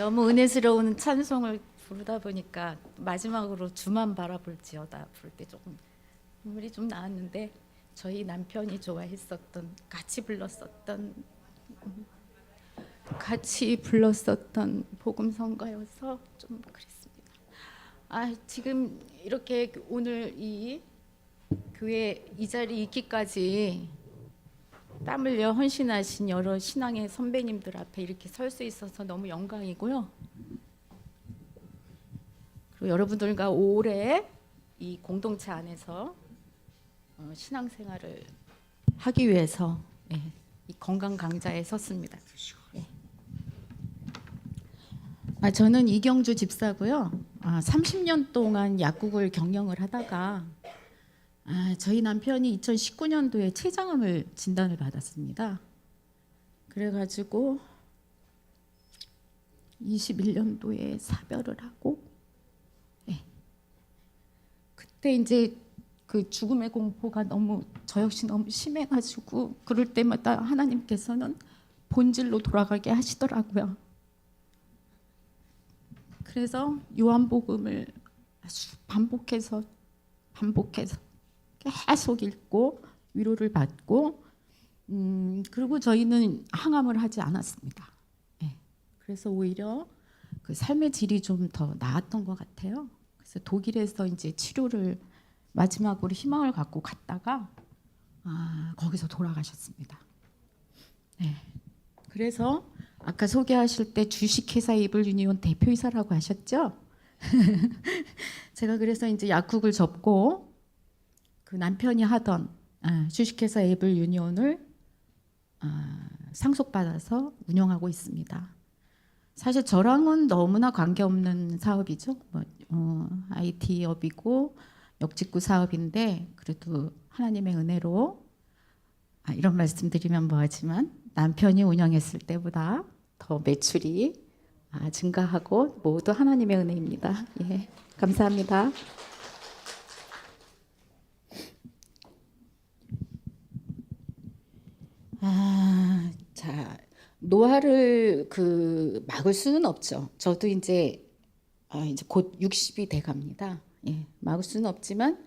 너무 은혜스러운 찬송을 부르다 보니까 마지막으로 주만 바라볼지어다 부를 때 조금 눈물이 좀 나왔는데, 저희 남편이 좋아했었던 같이 불렀었던 복음성가여서 좀 그랬습니다. 지금 이렇게 오늘 이 교회 이 자리에 있기까지 땀 흘려 헌신하신 여러 신앙의 선배님들 앞에 이렇게 설 수 있어서 너무 영광이고요. 그리고 여러분들과 오래 이 공동체 안에서 신앙생활을 하기 위해서 이 건강 강자에 섰습니다. 저는 이경주 집사고요. 30년 동안 약국을 경영을 하다가 저희 남편이 2019년도에 췌장암을 진단을 받았습니다. 그래가지고 21년도에 사별을 하고, 그때 이제 그 죽음의 공포가 저 역시 너무 심해가지고 그럴 때마다 하나님께서는 본질로 돌아가게 하시더라고요. 그래서 요한복음을 아주 반복해서 계속 읽고 위로를 받고, 그리고 저희는 항암을 하지 않았습니다. 그래서 오히려 그 삶의 질이 좀 더 나았던 것 같아요. 그래서 독일에서 이제 치료를 마지막으로 희망을 갖고 갔다가 거기서 돌아가셨습니다. 그래서 아까 소개하실 때 주식회사 에이블유니온 대표이사라고 하셨죠? 제가 그래서 이제 약국을 접고 그 남편이 하던 주식회사 에이블유니온을 상속받아서 운영하고 있습니다. 사실 저랑은 너무나 관계없는 사업이죠. IT업이고 역직구 사업인데, 그래도 하나님의 은혜로 이런 말씀드리면 뭐하지만 남편이 운영했을 때보다 더 매출이 증가하고 모두 하나님의 은혜입니다. 감사합니다. 자, 노화를 막을 수는 없죠. 저도 이제 곧 60이 돼 갑니다. 막을 수는 없지만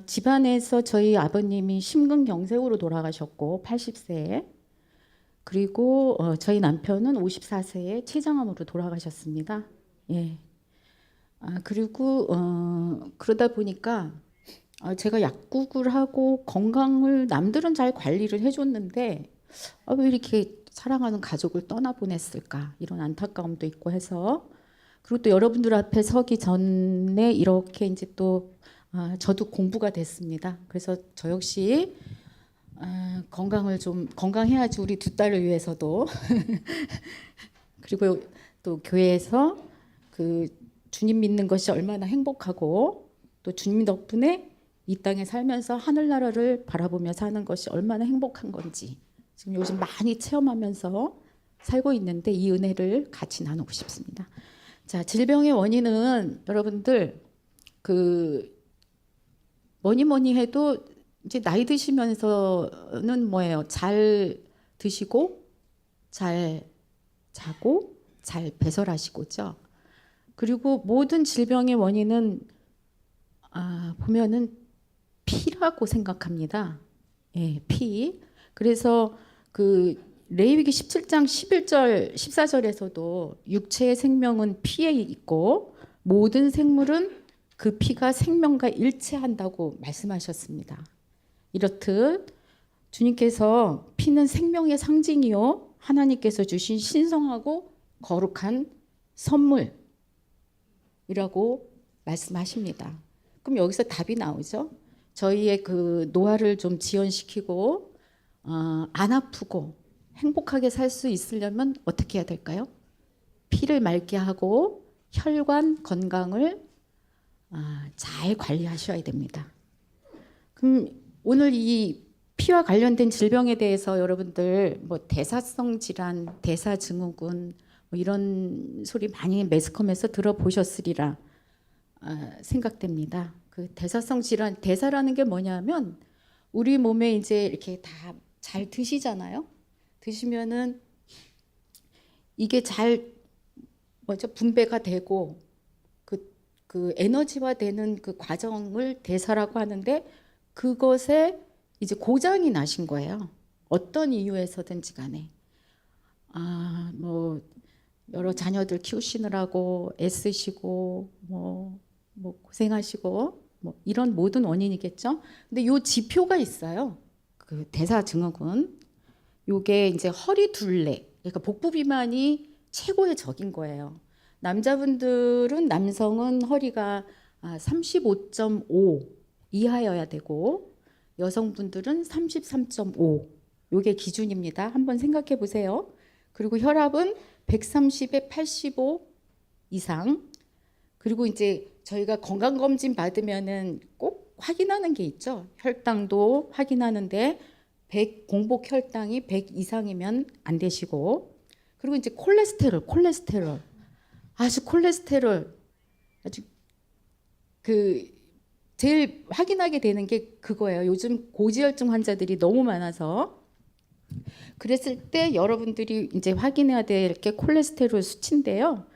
집안에서 저희 아버님이 심근경색으로 돌아가셨고 80세에, 그리고 저희 남편은 54세에 췌장암으로 돌아가셨습니다. 그리고 그러다 보니까 제가 약국을 하고 건강을 남들은 잘 관리를 해줬는데 왜 이렇게 사랑하는 가족을 떠나보냈을까, 이런 안타까움도 있고 해서, 그리고 또 여러분들 앞에 서기 전에 이렇게 이제 또 저도 공부가 됐습니다. 그래서 저 역시 건강해야지 우리 두 딸을 위해서도 그리고 또 교회에서 그 주님 믿는 것이 얼마나 행복하고, 또 주님 덕분에 이 땅에 살면서 하늘나라를 바라보며 사는 것이 얼마나 행복한 건지 지금 요즘 많이 체험하면서 살고 있는데, 이 은혜를 같이 나누고 싶습니다. 자, 질병의 원인은 여러분들 뭐니 해도 이제 나이 드시면서는 뭐예요? 잘 드시고 잘 자고 잘 배설하시고죠. 그리고 모든 질병의 원인은 보면은 피라고 생각합니다. 피. 그래서 레위기 17장 11절 14절에서도 육체의 생명은 피에 있고 모든 생물은 그 피가 생명과 일치한다고 말씀하셨습니다. 이렇듯 주님께서 피는 생명의 상징이요 하나님께서 주신 신성하고 거룩한 선물이라고 말씀하십니다. 그럼 여기서 답이 나오죠. 저희의 노화를 좀 지연시키고 안 아프고 행복하게 살 수 있으려면 어떻게 해야 될까요? 피를 맑게 하고 혈관 건강을 잘 관리하셔야 됩니다. 그럼 오늘 이 피와 관련된 질병에 대해서 여러분들 대사성 질환, 대사증후군 이런 소리 많이 매스컴에서 들어보셨으리라 생각됩니다. 대사성 질환, 대사라는 게 뭐냐면 우리 몸에 이제 이렇게 다 잘 드시잖아요. 드시면은 이게 잘 뭐죠? 분배가 되고 그 에너지화되는 그 과정을 대사라고 하는데 그것에 이제 고장이 나신 거예요. 어떤 이유에서든지 간에. 뭐 여러 자녀들 키우시느라고 애쓰시고 뭐 고생하시고 뭐 이런 모든 원인이겠죠. 근데 요 지표가 있어요. 그 대사증후군. 요게 이제 허리 둘레. 그러니까 복부 비만이 최고의 적인 거예요. 남성은 허리가 35.5 이하여야 되고 여성분들은 33.5 요게 기준입니다. 한번 생각해 보세요. 그리고 혈압은 130에 85 이상. 그리고 이제 저희가 건강검진 받으면은 꼭 확인하는 게 있죠. 혈당도 확인하는데 공복 혈당이 100 이상이면 안 되시고, 그리고 이제 콜레스테롤 아주 그 제일 확인하게 되는 게 그거예요. 요즘 고지혈증 환자들이 너무 많아서 그랬을 때 여러분들이 이제 확인해야 될 게 콜레스테롤 수치인데요.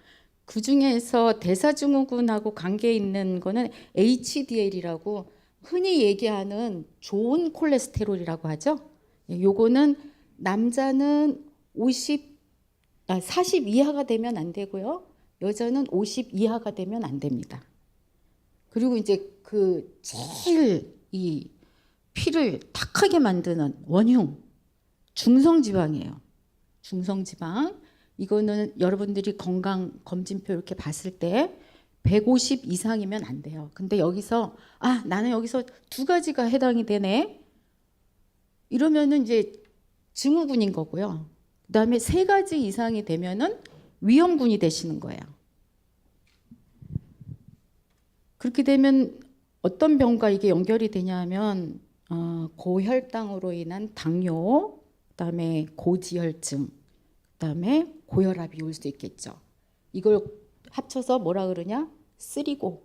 그 중에서 대사증후군하고 관계 있는 거는 HDL이라고 흔히 얘기하는 좋은 콜레스테롤이라고 하죠. 요거는 남자는 40 이하가 되면 안 되고요. 여자는 50 이하가 되면 안 됩니다. 그리고 이제 그 제일 이 피를 탁하게 만드는 원흉 중성지방이에요. 중성지방. 이거는 여러분들이 건강 검진표 이렇게 봤을 때 150 이상이면 안 돼요. 근데 여기서 나는 여기서 두 가지가 해당이 되네. 이러면은 이제 증후군인 거고요. 그다음에 세 가지 이상이 되면은 위험군이 되시는 거예요. 그렇게 되면 어떤 병과 이게 연결이 되냐면 고혈당으로 인한 당뇨, 그다음에 고지혈증, 그다음에 고혈압이 올 수 있겠죠. 이걸 합쳐서 뭐라 그러냐? 쓰리고.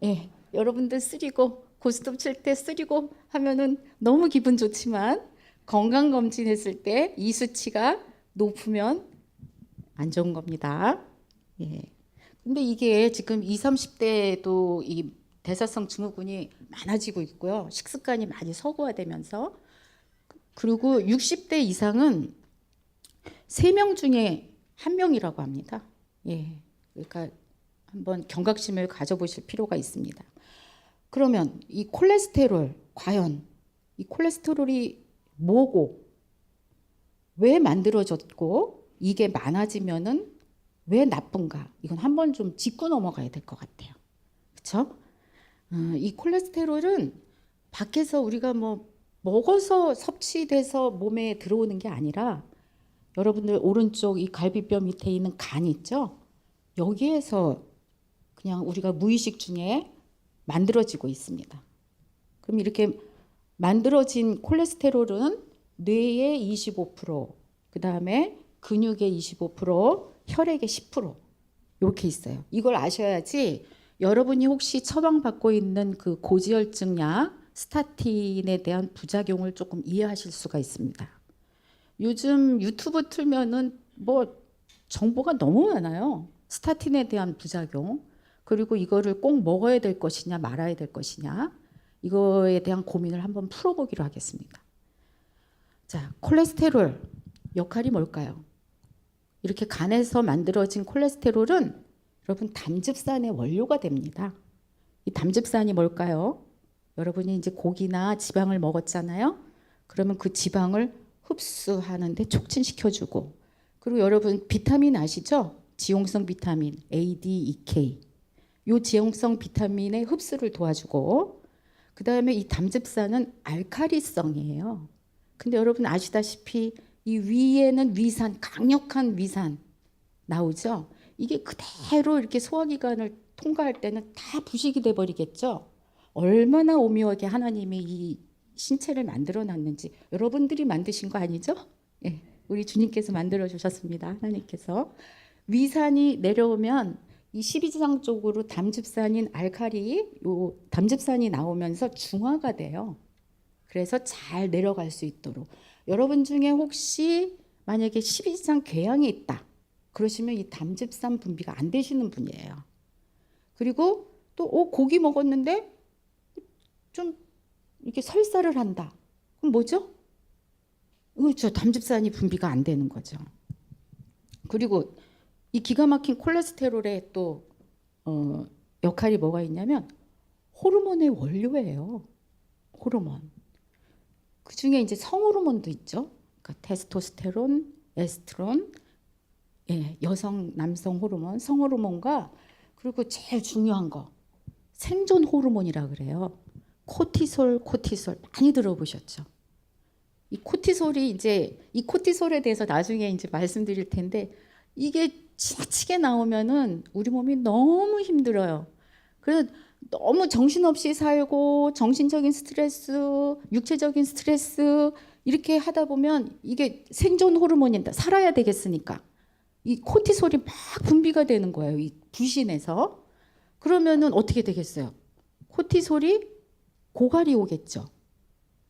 예, 여러분들 쓰리고 고스톱 칠 때 쓰리고 하면은 너무 기분 좋지만 건강 검진했을 때 이 수치가 높으면 안 좋은 겁니다. 예. 근데 이게 지금 20, 30대에도 이 대사성 증후군이 많아지고 있고요. 식습관이 많이 서구화되면서, 그리고 60대 이상은 3명 중에 1명이라고 합니다. 예. 그러니까 한번 경각심을 가져보실 필요가 있습니다. 그러면 이 콜레스테롤, 과연 이 콜레스테롤이 뭐고 왜 만들어졌고 이게 많아지면은 왜 나쁜가? 이건 한번 좀 짚고 넘어가야 될 것 같아요. 그렇죠? 이 콜레스테롤은 밖에서 우리가 뭐 먹어서 섭취돼서 몸에 들어오는 게 아니라 여러분들 오른쪽 이 갈비뼈 밑에 있는 간 있죠? 여기에서 그냥 우리가 무의식 중에 만들어지고 있습니다. 그럼 이렇게 만들어진 콜레스테롤은 뇌의 25%, 그 다음에 근육의 25%, 혈액의 10% 이렇게 있어요. 이걸 아셔야지 여러분이 혹시 처방받고 있는 그 고지혈증 약 스타틴에 대한 부작용을 조금 이해하실 수가 있습니다. 요즘 유튜브 틀면은 뭐 정보가 너무 많아요. 스타틴에 대한 부작용, 그리고 이거를 꼭 먹어야 될 것이냐 말아야 될 것이냐, 이거에 대한 고민을 한번 풀어보기로 하겠습니다. 자, 콜레스테롤 역할이 뭘까요? 이렇게 간에서 만들어진 콜레스테롤은 여러분 담즙산의 원료가 됩니다. 이 담즙산이 뭘까요? 여러분이 이제 고기나 지방을 먹었잖아요. 그러면 그 지방을 흡수하는데 촉진시켜주고, 그리고 여러분 비타민 아시죠? 지용성 비타민 A, D, E, K. 이 지용성 비타민의 흡수를 도와주고, 그 다음에 이 담즙산은 알칼리성이에요. 근데 여러분 아시다시피 이 위에는 위산, 강력한 위산 나오죠? 이게 그대로 이렇게 소화기관을 통과할 때는 다 부식이 돼버리겠죠? 얼마나 오묘하게 하나님이 이 신체를 만들어 놨는지. 여러분들이 만드신 거 아니죠? 예, 우리 주님께서 만들어 주셨습니다. 하나님께서. 위산이 내려오면 이 십이지장 쪽으로 담즙산인 알칼리, 요 담즙산이 나오면서 중화가 돼요. 그래서 잘 내려갈 수 있도록. 여러분 중에 혹시 만약에 십이지장 궤양이 있다. 그러시면 이 담즙산 분비가 안 되시는 분이에요. 그리고 또 고기 먹었는데 좀 이렇게 설사를 한다. 그럼 뭐죠? 그렇죠. 담즙산이 분비가 안 되는 거죠. 그리고 이 기가 막힌 콜레스테롤의 또 역할이 뭐가 있냐면 호르몬의 원료예요. 호르몬. 그 중에 이제 성호르몬도 있죠. 그러니까 테스토스테론, 에스트론, 예, 여성, 남성 호르몬, 성호르몬과 그리고 제일 중요한 거 생존 호르몬이라 그래요. 코티솔 많이 들어보셨죠? 이 코티솔이 이제 이 코티솔에 대해서 나중에 이제 말씀드릴 텐데 이게 지나치게 나오면은 우리 몸이 너무 힘들어요. 그래서 너무 정신없이 살고 정신적인 스트레스, 육체적인 스트레스 이렇게 하다 보면 이게 생존 호르몬인데 살아야 되겠으니까 이 코티솔이 막 분비가 되는 거예요. 이 부신에서. 그러면은 어떻게 되겠어요? 코티솔이 고갈이 오겠죠.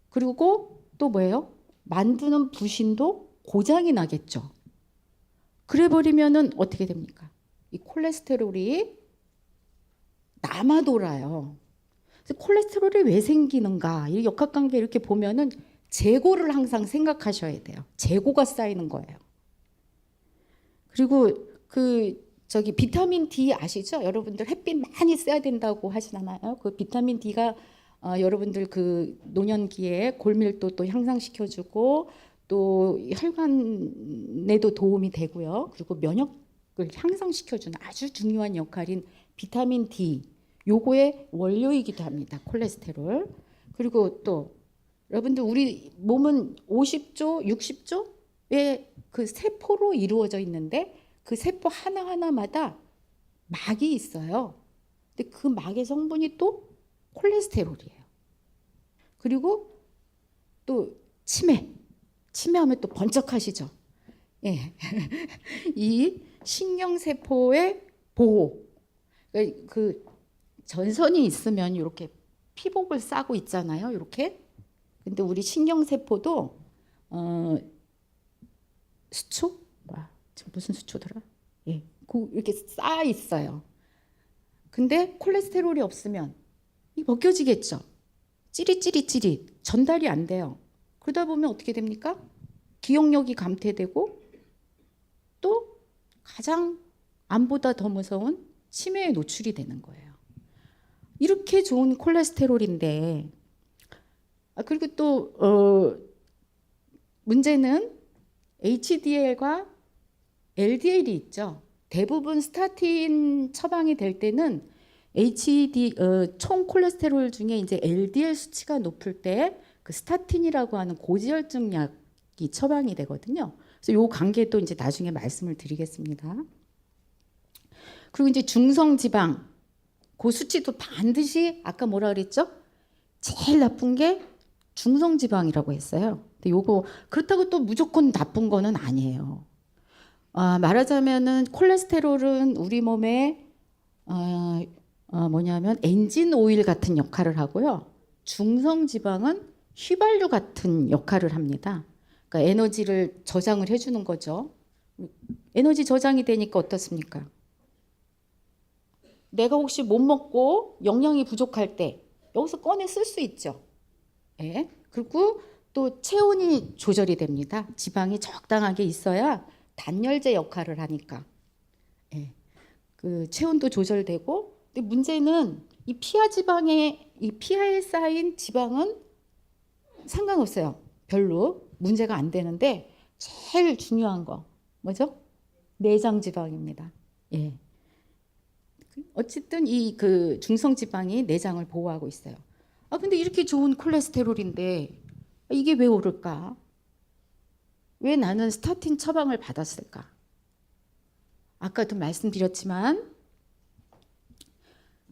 그리고 또 뭐예요? 만드는 부신도 고장이 나겠죠. 그래 버리면은 어떻게 됩니까? 이 콜레스테롤이 남아 돌아요. 그래서 콜레스테롤이 왜 생기는가? 이 역학관계 이렇게 보면은 재고를 항상 생각하셔야 돼요. 재고가 쌓이는 거예요. 그리고 비타민 D 아시죠? 여러분들 햇빛 많이 쐬야 된다고 하시잖아요. 그 비타민 D가 여러분들 그 노년기에 골밀도도 향상시켜 주고 또 혈관에도 도움이 되고요. 그리고 면역을 향상시켜 주는 아주 중요한 역할인 비타민 D 요거의 원료이기도 합니다. 콜레스테롤. 그리고 또 여러분들 우리 몸은 50조, 60조의 그 세포로 이루어져 있는데 그 세포 하나하나마다 막이 있어요. 근데 그 막의 성분이 또 콜레스테롤이에요. 그리고 또 치매하면 또 번쩍하시죠. 예. 이 신경세포의 보호. 그 전선이 있으면 이렇게 피복을 싸고 있잖아요. 이렇게. 근데 우리 신경세포도 수초? 무슨 수초더라? 예, 이렇게 쌓여 있어요. 근데 콜레스테롤이 없으면 이 벗겨지겠죠. 찌릿 전달이 안 돼요. 그러다 보면 어떻게 됩니까? 기억력이 감퇴되고 또 가장 암보다 더 무서운 치매에 노출이 되는 거예요. 이렇게 좋은 콜레스테롤인데 그리고 또 문제는 HDL과 LDL이 있죠. 대부분 스타틴 처방이 될 때는 총 콜레스테롤 중에 이제 LDL 수치가 높을 때 그 스타틴이라고 하는 고지혈증 약이 처방이 되거든요. 그래서 요 관계도 이제 나중에 말씀을 드리겠습니다. 그리고 이제 중성 지방 그 수치도 반드시 아까 뭐라 그랬죠? 제일 나쁜 게 중성 지방이라고 했어요. 근데 요거 그렇다고 또 무조건 나쁜 거는 아니에요. 말하자면은 콜레스테롤은 우리 몸에 뭐냐면 엔진 오일 같은 역할을 하고요. 중성 지방은 휘발유 같은 역할을 합니다. 그러니까 에너지를 저장을 해주는 거죠. 에너지 저장이 되니까 어떻습니까? 내가 혹시 못 먹고 영양이 부족할 때 여기서 꺼내 쓸 수 있죠. 예. 그리고 또 체온이 조절이 됩니다. 지방이 적당하게 있어야 단열재 역할을 하니까. 예. 그 체온도 조절되고. 근데 문제는 이 피하에 쌓인 지방은 상관없어요. 별로 문제가 안 되는데 제일 중요한 거 뭐죠? 내장 지방입니다. 예. 어쨌든 이 그 중성 지방이 내장을 보호하고 있어요. 근데 이렇게 좋은 콜레스테롤인데 이게 왜 오를까? 왜 나는 스타틴 처방을 받았을까? 아까도 말씀드렸지만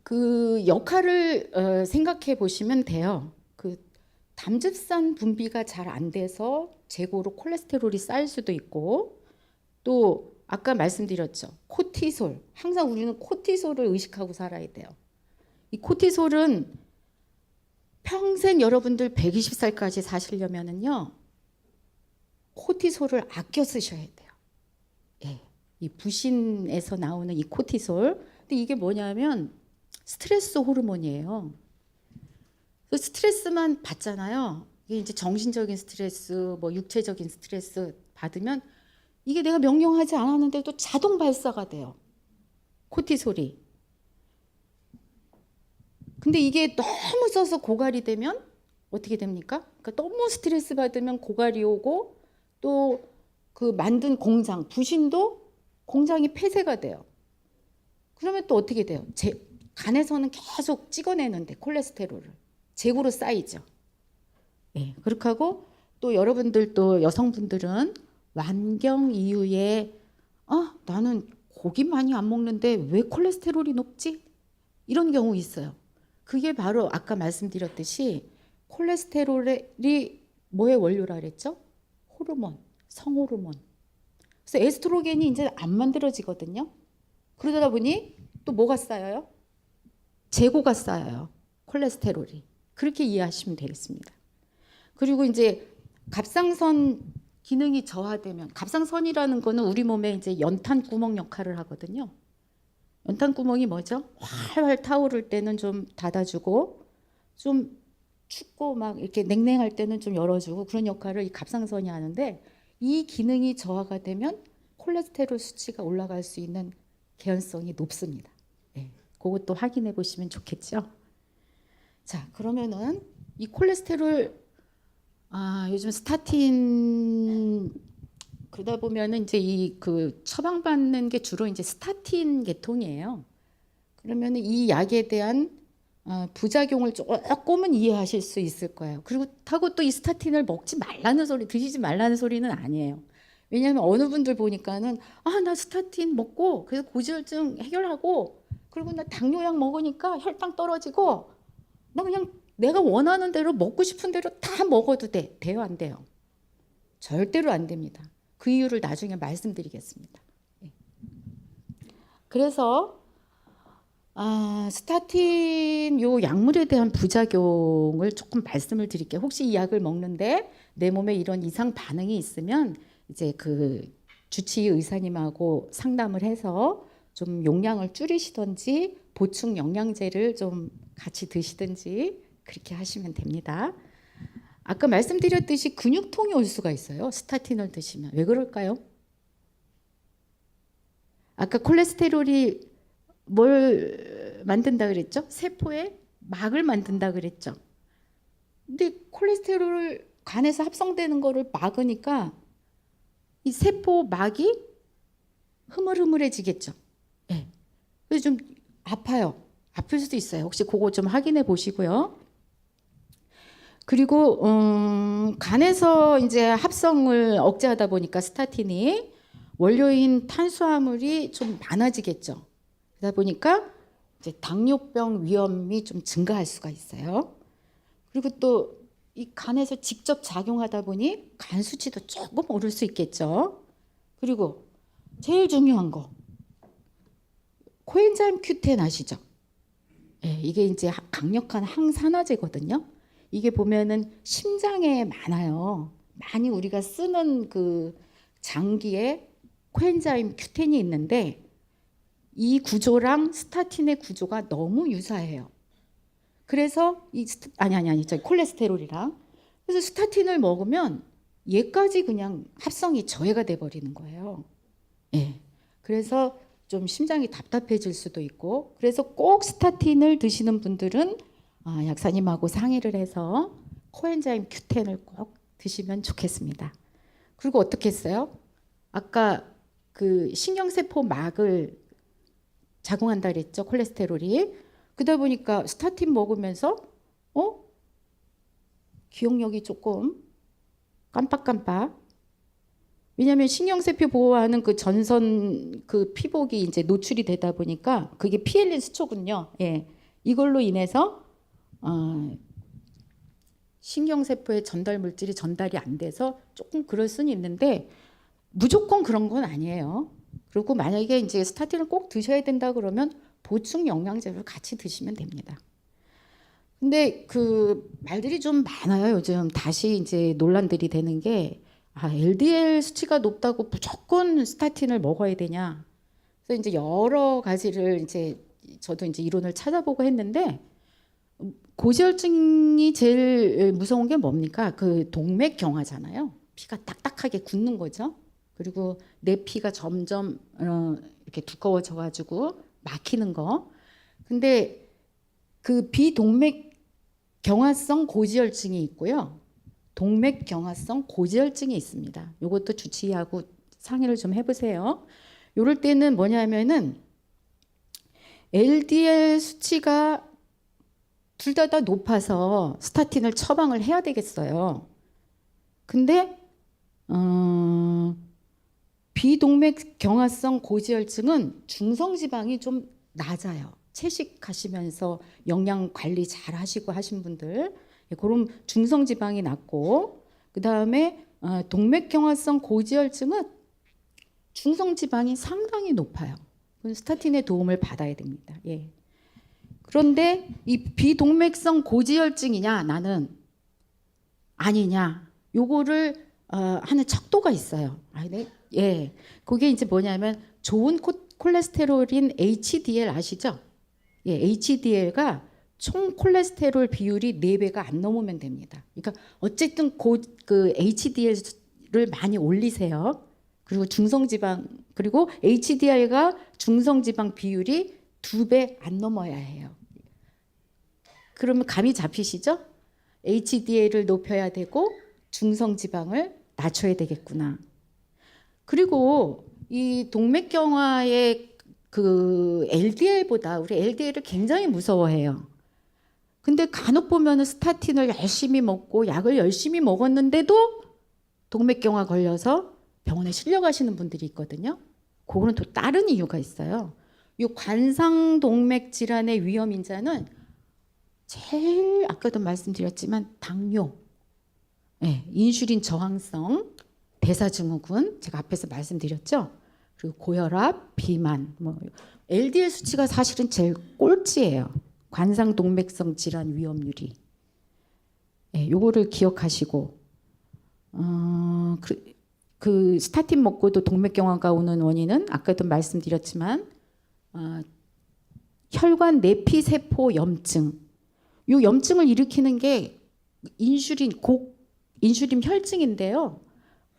그 역할을 생각해 보시면 돼요. 그 담즙산 분비가 잘 안 돼서 재고로 콜레스테롤이 쌓일 수도 있고 또 아까 말씀드렸죠. 코티솔. 항상 우리는 코티솔을 의식하고 살아야 돼요. 이 코티솔은 평생 여러분들 120살까지 사시려면은요. 코티솔을 아껴 쓰셔야 돼요. 예. 이 부신에서 나오는 이 코티솔. 근데 이게 뭐냐면 스트레스 호르몬이에요. 그래서 스트레스만 받잖아요. 이게 이제 정신적인 스트레스, 뭐 육체적인 스트레스 받으면 이게 내가 명령하지 않았는데도 자동 발사가 돼요. 코티솔이. 근데 이게 너무 써서 고갈이 되면 어떻게 됩니까? 그러니까 너무 스트레스 받으면 고갈이 오고 또 그 만든 공장, 부신도 공장이 폐쇄가 돼요. 그러면 또 어떻게 돼요? 간에서는 계속 찍어내는데 콜레스테롤을 재고로 쌓이죠. 예, 그렇게 하고 또 여러분들 또 여성분들은 완경 이후에 나는 고기 많이 안 먹는데 왜 콜레스테롤이 높지? 이런 경우 있어요. 그게 바로 아까 말씀드렸듯이 콜레스테롤이 뭐의 원료라 그랬죠? 호르몬, 성호르몬. 그래서 에스트로겐이 이제 안 만들어지거든요. 그러다 보니 또 뭐가 쌓여요? 재고가 쌓여요. 콜레스테롤이. 그렇게 이해하시면 되겠습니다. 그리고 이제 갑상선 기능이 저하되면, 갑상선이라는 거는 우리 몸에 이제 연탄 구멍 역할을 하거든요. 연탄 구멍이 뭐죠? 활활 타오를 때는 좀 닫아주고 좀 춥고 막 이렇게 냉랭할 때는 좀 열어주고 그런 역할을 이 갑상선이 하는데 이 기능이 저하가 되면 콜레스테롤 수치가 올라갈 수 있는 개연성이 높습니다. 네, 그것도 확인해 보시면 좋겠죠. 자, 그러면은 이 콜레스테롤 요즘 스타틴 그러다 보면은 이제 이 그 처방받는 게 주로 이제 스타틴 계통이에요. 그러면은 이 약에 대한 부작용을 조금은 이해하실 수 있을 거예요. 그리고 또 이 스타틴을 먹지 말라는 소리, 드시지 말라는 소리는 아니에요. 왜냐하면 어느 분들 보니까는 나 스타틴 먹고 그래서 고지혈증 해결하고 그리고 나 당뇨약 먹으니까 혈당 떨어지고 나 그냥 내가 원하는 대로 먹고 싶은 대로 다 먹어도 돼요, 안 돼요? 절대로 안 됩니다. 그 이유를 나중에 말씀드리겠습니다. 그래서 스타틴 요 약물에 대한 부작용을 조금 말씀을 드릴게요. 혹시 이 약을 먹는데 내 몸에 이런 이상 반응이 있으면 이제 그 주치의 의사님하고 상담을 해서 좀 용량을 줄이시든지 보충 영양제를 좀 같이 드시든지 그렇게 하시면 됩니다. 아까 말씀드렸듯이 근육통이 올 수가 있어요. 스타틴을 드시면. 왜 그럴까요? 아까 콜레스테롤이 뭘 만든다 그랬죠? 세포에 막을 만든다 그랬죠. 근데 콜레스테롤을 간에서 합성되는 거를 막으니까 이 세포 막이 흐물흐물해지겠죠. 네. 그래서 좀 아파요. 아플 수도 있어요. 혹시 그거 좀 확인해 보시고요. 그리고 간에서 이제 합성을 억제하다 보니까 스타틴이 원료인 탄수화물이 좀 많아지겠죠. 그러다 보니까 이제 당뇨병 위험이 좀 증가할 수가 있어요. 그리고 또 이 간에서 직접 작용하다 보니 간 수치도 조금 오를 수 있겠죠. 그리고 제일 중요한 거 코엔자임 Q10 아시죠? 네, 이게 이제 강력한 항산화제거든요. 이게 보면은 심장에 많아요. 많이 우리가 쓰는 그 장기에 코엔자임 Q10이 있는데 이 구조랑 스타틴의 구조가 너무 유사해요. 그래서 저기 콜레스테롤이랑 그래서 스타틴을 먹으면 얘까지 그냥 합성이 저해가 돼 버리는 거예요. 예. 그래서 좀 심장이 답답해질 수도 있고 그래서 꼭 스타틴을 드시는 분들은 약사님하고 상의를 해서 코엔자임 Q10을 꼭 드시면 좋겠습니다. 그리고 어떻게 했어요? 아까 그 신경세포 막을 작용한다 그랬죠, 콜레스테롤이. 그러다 보니까 스타틴 먹으면서 기억력이 조금 깜빡깜빡. 왜냐하면 신경세포 보호하는 그 전선 그 피복이 이제 노출이 되다 보니까 그게 피엘린 수초군요. 예, 이걸로 인해서 신경세포의 전달 물질이 전달이 안 돼서 조금 그럴 수는 있는데 무조건 그런 건 아니에요. 그리고 만약에 이제 스타틴을 꼭 드셔야 된다 그러면 보충 영양제를 같이 드시면 됩니다. 근데 그 말들이 좀 많아요. 요즘 다시 이제 논란들이 되는 게 LDL 수치가 높다고 무조건 스타틴을 먹어야 되냐? 그래서 이제 여러 가지를 이제 저도 이제 이론을 찾아보고 했는데 고지혈증이 제일 무서운 게 뭡니까? 그 동맥경화잖아요. 피가 딱딱하게 굳는 거죠. 그리고 내 피가 점점 이렇게 두꺼워져 가지고 막히는 거. 근데 그 비동맥경화성 고지혈증이 있고요. 동맥경화성 고지혈증이 있습니다. 이것도 주치의하고 상의를 좀 해보세요. 이럴 때는 뭐냐면은 LDL 수치가 둘 다 높아서 스타틴을 처방을 해야 되겠어요. 근데 비동맥경화성 고지혈증은 중성지방이 좀 낮아요. 채식하시면서 영양 관리 잘 하시고 하신 분들, 그럼 중성지방이 낮고, 그 다음에 동맥경화성 고지혈증은 중성지방이 상당히 높아요. 스타틴의 도움을 받아야 됩니다. 예. 그런데 이 비동맥성 고지혈증이냐 나는 아니냐 요거를 하는 척도가 있어요. 네? 예, 그게 이제 뭐냐면 좋은 콜레스테롤인 HDL 아시죠? 예, HDL가 총 콜레스테롤 비율이 4배가 안 넘으면 됩니다. 그러니까 어쨌든 그 HDL을 많이 올리세요. 그리고 중성지방 그리고 HDL과 중성지방 비율이 2배 안 넘어야 해요. 그러면 감이 잡히시죠? HDL을 높여야 되고 중성지방을 낮춰야 되겠구나. 그리고 이 동맥경화의 그 LDL보다 우리 LDL을 굉장히 무서워해요. 근데 간혹 보면은 스타틴을 열심히 먹고 약을 열심히 먹었는데도 동맥경화 걸려서 병원에 실려가시는 분들이 있거든요. 그거는 또 다른 이유가 있어요. 이 관상동맥 질환의 위험 인자는 제일 아까도 말씀드렸지만 당뇨, 네, 인슐린 저항성, 대사증후군 제가 앞에서 말씀드렸죠. 그리고 고혈압, 비만, 뭐 LDL 수치가 사실은 제일 꼴찌예요. 관상동맥성 질환 위험률이. 네, 요거를 기억하시고 그 스타틴 먹고도 동맥경화가 오는 원인은 아까도 말씀드렸지만 혈관 내피세포 염증. 이 염증을 일으키는 게 인슐린 혈증인데요.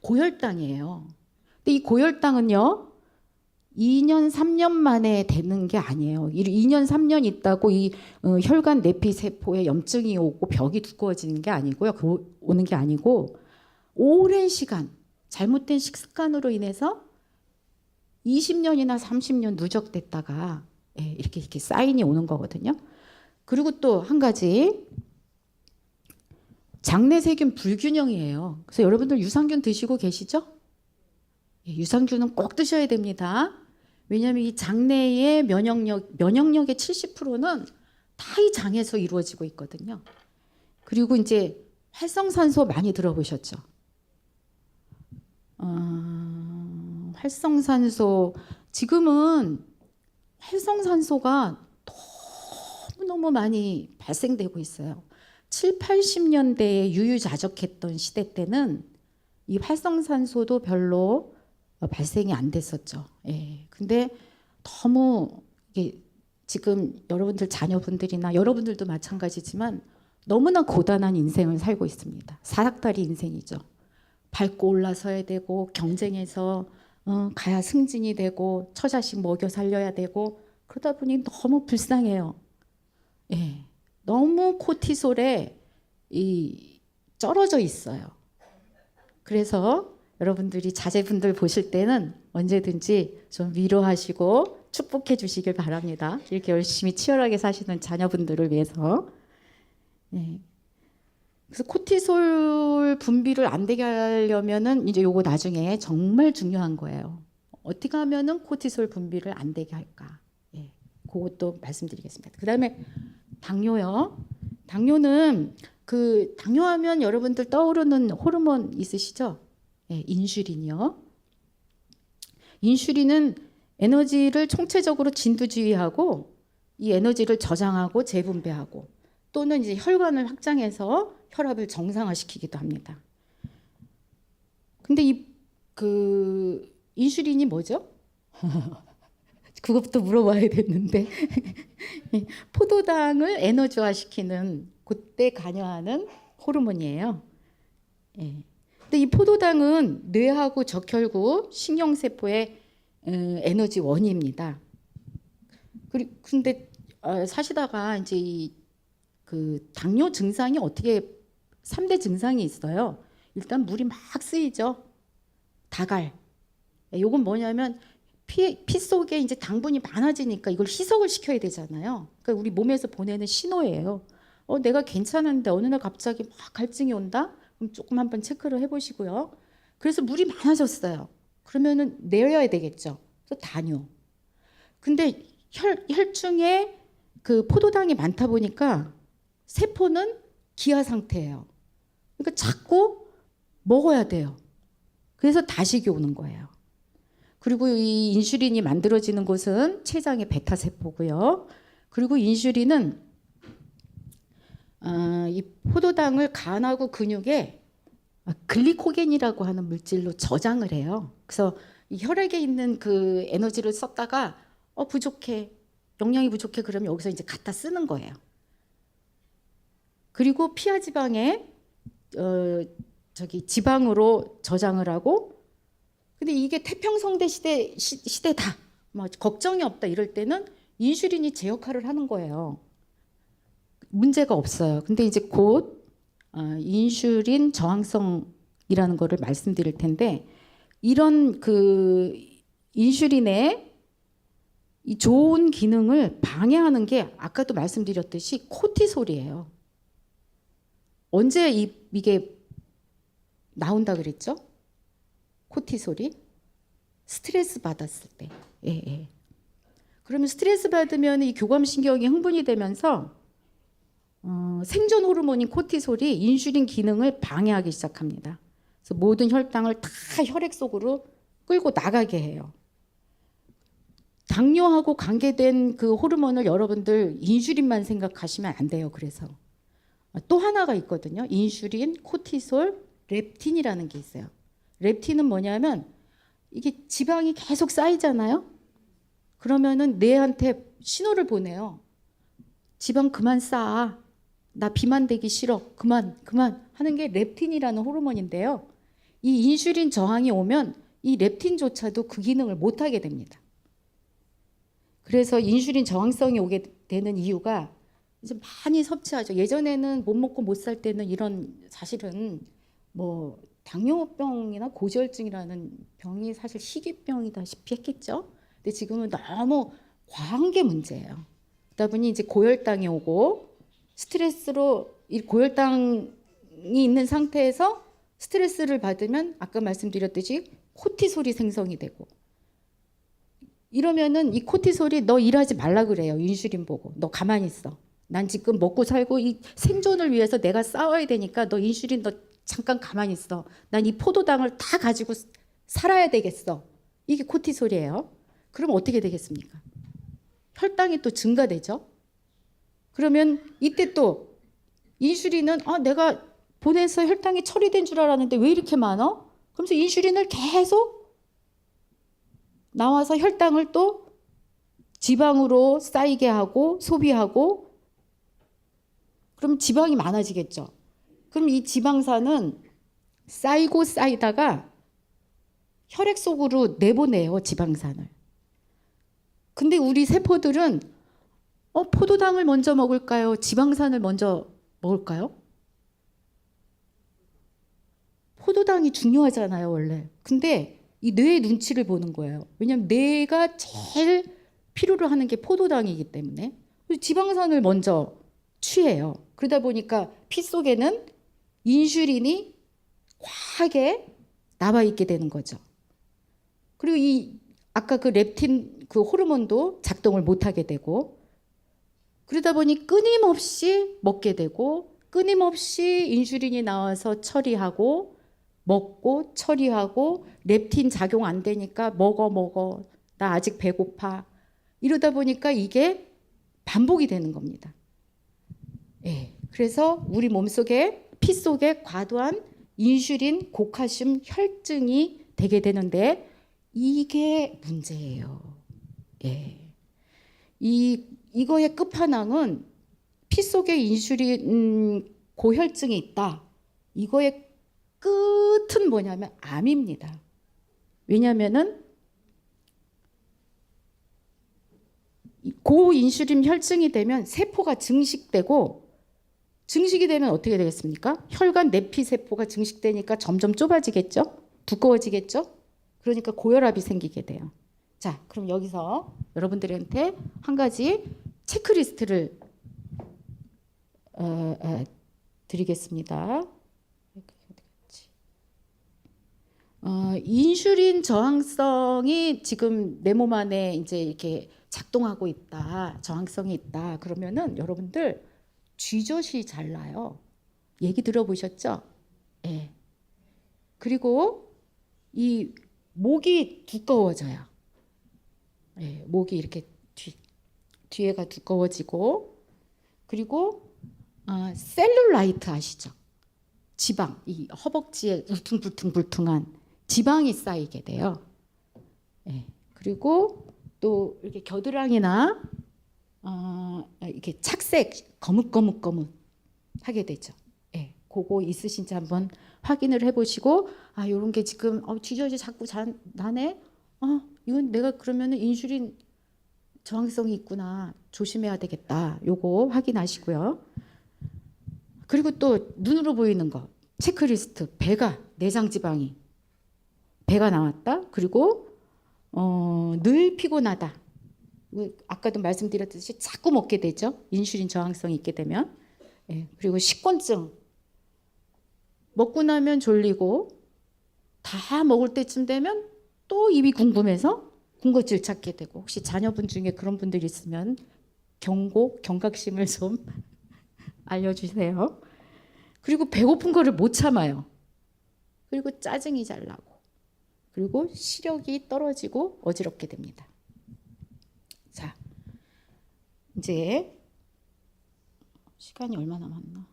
고혈당이에요. 근데 이 고혈당은요. 2년 3년 만에 되는 게 아니에요. 2년 3년 있다고 이 혈관 내피세포에 염증이 오고 벽이 두꺼워지는 게 아니고요. 오는 게 아니고 오랜 시간 잘못된 식습관으로 인해서 20년이나 30년 누적됐다가 이렇게 사인이 오는 거거든요. 그리고 또 한 가지 장내 세균 불균형이에요. 그래서 여러분들 유산균 드시고 계시죠? 유산균은 꼭 드셔야 됩니다. 왜냐하면 이 장내의 면역력의 70%는 다 이 장에서 이루어지고 있거든요. 그리고 이제 활성산소 많이 들어보셨죠? 활성산소 지금은 활성산소가 너무 많이 발생되고 있어요. 7, 80년대에 유유자적했던 시대 때는 이 활성산소도 별로 발생이 안 됐었죠. 예. 근데 너무 이게 지금 여러분들 자녀분들이나 여러분들도 마찬가지지만 너무나 고단한 인생을 살고 있습니다. 사닥다리 인생이죠. 밟고 올라서야 되고 경쟁에서 가야 승진이 되고 처자식 먹여 살려야 되고 그러다 보니 너무 불쌍해요. 예, 너무 코티솔에 쩔어져 있어요. 그래서 여러분들이 자제분들 보실 때는 언제든지 좀 위로하시고 축복해 주시길 바랍니다. 이렇게 열심히 치열하게 사시는 자녀분들을 위해서. 예. 그래서 코티솔 분비를 안 되게 하려면은 이제 요거 나중에 정말 중요한 거예요. 어떻게 하면은 코티솔 분비를 안 되게 할까? 예. 그것도 말씀드리겠습니다. 그다음에 당뇨요. 당뇨는 당뇨하면 여러분들 떠오르는 호르몬 있으시죠? 예, 인슐린이요. 인슐린은 에너지를 총체적으로 진두지휘하고 이 에너지를 저장하고 재분배하고 또는 이제 혈관을 확장해서 혈압을 정상화시키기도 합니다. 근데 그 인슐린이 뭐죠? 그것부터 물어봐야 됐는데 포도당을 에너지화시키는 그때 관여하는 호르몬이에요. 예. 근데 이 포도당은 뇌하고 적혈구, 신경세포의 에너지 원입니다. 근데 사시다가 이제 그 당뇨 증상이 어떻게 3대 증상이 있어요. 일단 물이 막 쓰이죠. 다갈. 요건 뭐냐면 피 속에 이제 당분이 많아지니까 이걸 희석을 시켜야 되잖아요. 그러니까 우리 몸에서 보내는 신호예요. 내가 괜찮은데 어느 날 갑자기 막 갈증이 온다? 그럼 조금 한번 체크를 해보시고요. 그래서 물이 많아졌어요. 그러면은 내려야 되겠죠. 그래서 다뇨. 근데 혈중에 그 포도당이 많다 보니까 세포는 기아 상태예요. 그러니까 자꾸 먹어야 돼요. 그래서 다식이 오는 거예요. 그리고 이 인슐린이 만들어지는 곳은 췌장의 베타 세포고요. 그리고 인슐린은 이 포도당을 간하고 근육에 글리코겐이라고 하는 물질로 저장을 해요. 그래서 이 혈액에 있는 그 에너지를 썼다가 부족해, 영양이 부족해 그러면 여기서 이제 갖다 쓰는 거예요. 그리고 피하 지방에 지방으로 저장을 하고, 근데 이게 태평성대 시대다, 뭐 걱정이 없다 이럴 때는 인슐린이 제 역할을 하는 거예요. 문제가 없어요. 근데 이제 곧 인슐린 저항성이라는 거를 말씀드릴 텐데, 이런 그 인슐린의 이 좋은 기능을 방해하는 게 아까도 말씀드렸듯이 코티솔이에요. 언제 이게 나온다 그랬죠? 코티솔이 스트레스 받았을 때. 예. 그러면 스트레스 받으면 이 교감신경이 흥분이 되면서 생존 호르몬인 코티솔이 인슐린 기능을 방해하기 시작합니다. 그래서 모든 혈당을 다 혈액 속으로 끌고 나가게 해요. 당뇨하고 관계된 그 호르몬을 여러분들 인슐린만 생각하시면 안 돼요. 그래서 또 하나가 있거든요. 인슐린, 코티솔, 렙틴이라는 게 있어요. 렙틴은 뭐냐면 이게 지방이 계속 쌓이잖아요. 그러면은 뇌한테 신호를 보내요. 지방 그만 쌓아. 나 비만 되기 싫어. 그만 하는 게 렙틴이라는 호르몬인데요. 이 인슐린 저항이 오면 이 렙틴조차도 그 기능을 못하게 됩니다. 그래서 인슐린 저항성이 오게 되는 이유가 이제 많이 섭취하죠. 예전에는 못 먹고 못 살 때는 이런 사실은 뭐 당뇨병이나 고지혈증이라는 병이 사실 희귀병이다시피 했겠죠. 근데 지금은 너무 과한 게 문제예요. 그러다 보니 이제 고혈당이 오고 스트레스로 이 고혈당이 있는 상태에서 스트레스를 받으면 아까 말씀드렸듯이 코티솔이 생성이 되고, 이러면은 이 코티솔이 너 일하지 말라 그래요. 인슐린 보고. 너 가만히 있어. 난 지금 먹고 살고 이 생존을 위해서 내가 싸워야 되니까 너 인슐린 너 잠깐 가만히 있어. 난 이 포도당을 다 가지고 살아야 되겠어. 이게 코티솔이에요. 그럼 어떻게 되겠습니까? 혈당이 또 증가되죠. 그러면 이때 또 인슐린은 내가 보내서 혈당이 처리된 줄 알았는데 왜 이렇게 많아? 그러면서 인슐린을 계속 나와서 혈당을 또 지방으로 쌓이게 하고 소비하고, 그럼 지방이 많아지겠죠. 그럼 이 지방산은 쌓이고 쌓이다가 혈액 속으로 내보내요, 지방산을. 근데 우리 세포들은 포도당을 먼저 먹을까요? 지방산을 먼저 먹을까요? 포도당이 중요하잖아요, 원래. 근데 이 뇌의 눈치를 보는 거예요. 왜냐하면 뇌가 제일 필요로 하는 게 포도당이기 때문에 지방산을 먼저 취해요. 그러다 보니까 피 속에는 인슐린이 과하게 남아 있게 되는 거죠. 그리고 이 아까 그 렙틴 그 호르몬도 작동을 못 하게 되고, 그러다 보니 끊임없이 먹게 되고 끊임없이 인슐린이 나와서 처리하고 먹고 처리하고, 렙틴 작용 안 되니까 먹어 나 아직 배고파, 이러다 보니까 이게 반복이 되는 겁니다. 예. 그래서 우리 몸속에 피 속에 과도한 인슐린 고칼슘 혈증이 되게 되는데 이게 문제예요. 예. 이거의 끝판왕은 피 속에 인슐린 고혈증이 있다. 이거의 끝은 뭐냐면 암입니다. 왜냐면은 고인슐린 혈증이 되면 세포가 증식되고, 증식이 되면 어떻게 되겠습니까? 혈관 내피 세포가 증식되니까 점점 좁아지겠죠? 두꺼워지겠죠? 그러니까 고혈압이 생기게 돼요. 자, 그럼 여기서 여러분들한테 한 가지 체크리스트를 드리겠습니다. 인슐린 저항성이 지금 내 몸 안에 이제 이렇게 작동하고 있다, 저항성이 있다. 그러면은 여러분들 쥐젖이 잘 나요. 얘기 들어보셨죠? 예. 그리고 이 목이 두꺼워져요. 예, 목이 이렇게 뒤에가 두꺼워지고, 그리고 셀룰라이트 아시죠? 지방, 이 허벅지에 울퉁불퉁한 지방이 쌓이게 돼요. 예. 그리고 또 이렇게 겨드랑이나 이렇게 착색 거뭇거뭇하게 되죠. 예. 그거 있으신지 한번 확인을 해보시고, 이런 게 지금 쥐젖이 자꾸 나네. 이건 내가 그러면은 인슐린 저항성이 있구나. 조심해야 되겠다. 요거 확인하시고요. 그리고 또 눈으로 보이는 거 체크리스트. 내장 지방이 배가 나왔다. 그리고 늘 피곤하다. 아까도 말씀드렸듯이 자꾸 먹게 되죠. 인슐린 저항성이 있게 되면. 예. 그리고 식곤증. 먹고 나면 졸리고 다 먹을 때쯤 되면 또 입이 궁금해서 군것질 찾게 되고, 혹시 자녀분 중에 그런 분들 있으면 경각심을 좀 알려주세요. 그리고 배고픈 거를 못 참아요. 그리고 짜증이 잘 나고, 그리고 시력이 떨어지고 어지럽게 됩니다. 자, 이제 시간이 얼마 남았나?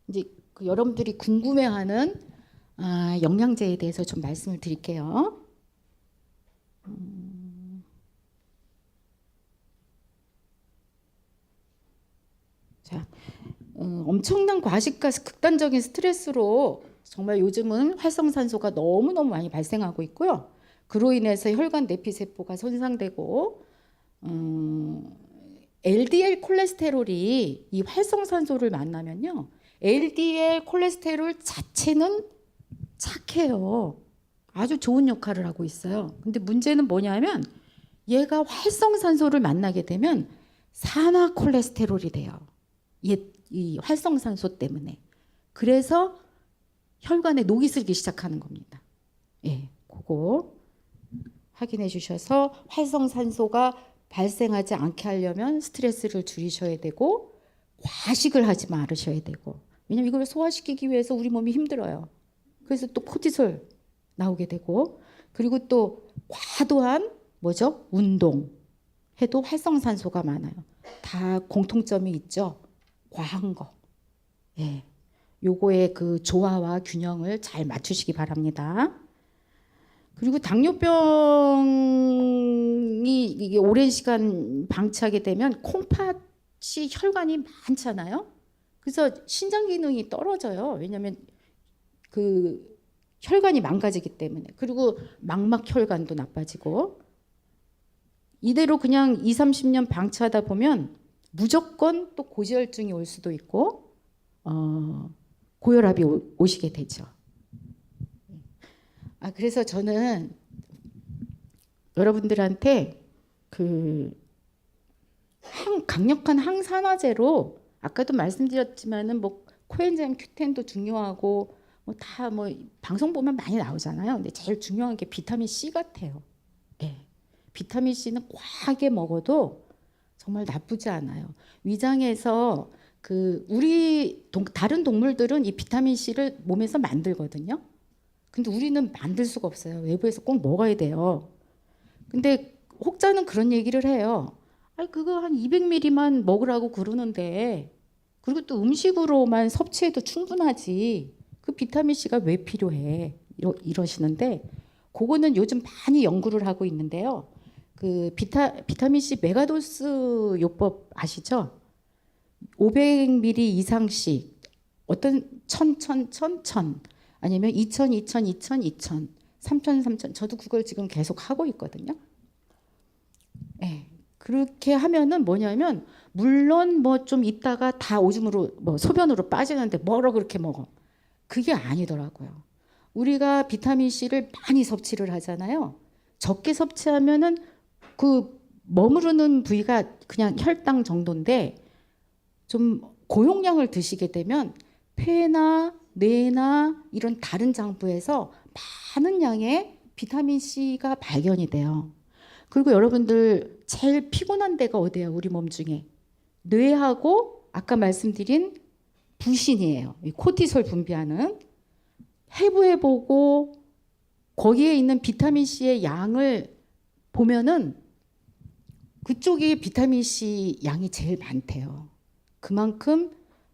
이제 여러분들이 궁금해하는 영양제에 대해서 좀 말씀을 드릴게요. 자, 엄청난 과식과 극단적인 스트레스로 정말 요즘은 활성산소가 너무너무 많이 발생하고 있고요. 그로 인해서 혈관 내피세포가 손상되고, LDL 콜레스테롤이 이 활성산소를 만나면요, LDL 콜레스테롤 자체는 착해요. 아주 좋은 역할을 하고 있어요. 근데 문제는 뭐냐면 얘가 활성산소를 만나게 되면 산화 콜레스테롤이 돼요. 이 활성산소 때문에. 그래서 혈관에 녹이 슬기 시작하는 겁니다. 예, 그거 확인해 주셔서 활성산소가 발생하지 않게 하려면 스트레스를 줄이셔야 되고, 과식을 하지 말으셔야 되고, 왜냐면 이걸 소화시키기 위해서 우리 몸이 힘들어요. 그래서 또 코티솔 나오게 되고, 그리고 또 과도한 운동 해도 활성산소가 많아요. 다 공통점이 있죠. 과한 거. 예. 요거의 그 조화와 균형을 잘 맞추시기 바랍니다. 그리고 당뇨병이 이게 오랜 시간 방치하게 되면 콩팥이 혈관이 많잖아요. 그래서 신장 기능이 떨어져요. 왜냐하면 그 혈관이 망가지기 때문에. 그리고 망막혈관도 나빠지고. 이대로 그냥 20, 30년 방치하다 보면 무조건 또 고지혈증이 올 수도 있고, 고혈압이 오시게 되죠. 그래서 저는 여러분들한테 강력한 항산화제로, 아까도 말씀드렸지만은 코엔자임 Q10도 중요하고 다 방송 보면 많이 나오잖아요. 근데 제일 중요한 게 비타민 C 같아요. 네. 비타민 C는 과하게 먹어도 정말 나쁘지 않아요. 위장에서 다른 동물들은 이 비타민 C를 몸에서 만들거든요. 근데 우리는 만들 수가 없어요. 외부에서 꼭 먹어야 돼요. 근데 혹자는 그런 얘기를 해요. 그거 한 200ml만 먹으라고 그러는데 그리고 또 음식으로만 섭취해도 충분하지. 그 비타민 C가 왜 필요해? 이러시는데 그거는 요즘 많이 연구를 하고 있는데요. 그 비타민 C 메가도스 요법 아시죠? 500ml 이상씩 어떤 1000 아니면 2000 3000 저도 그걸 지금 계속 하고 있거든요. 네. 그렇게 하면은 뭐냐면 물론 뭐 좀 있다가 다 오줌으로 뭐 소변으로 빠지는데 뭐로 그렇게 먹어. 그게 아니더라고요. 우리가 비타민 C를 많이 섭취를 하잖아요. 적게 섭취하면은 그 머무르는 부위가 그냥 혈당 정도인데 좀 고용량을 드시게 되면 폐나 뇌나 이런 다른 장부에서 많은 양의 비타민 C가 발견이 돼요. 그리고 여러분들 제일 피곤한 데가 어디예요? 우리 몸 중에. 뇌하고 아까 말씀드린 부신이에요. 코티솔 분비하는. 해부해보고 거기에 있는 비타민 C의 양을 보면은 그쪽이 비타민 C 양이 제일 많대요. 그만큼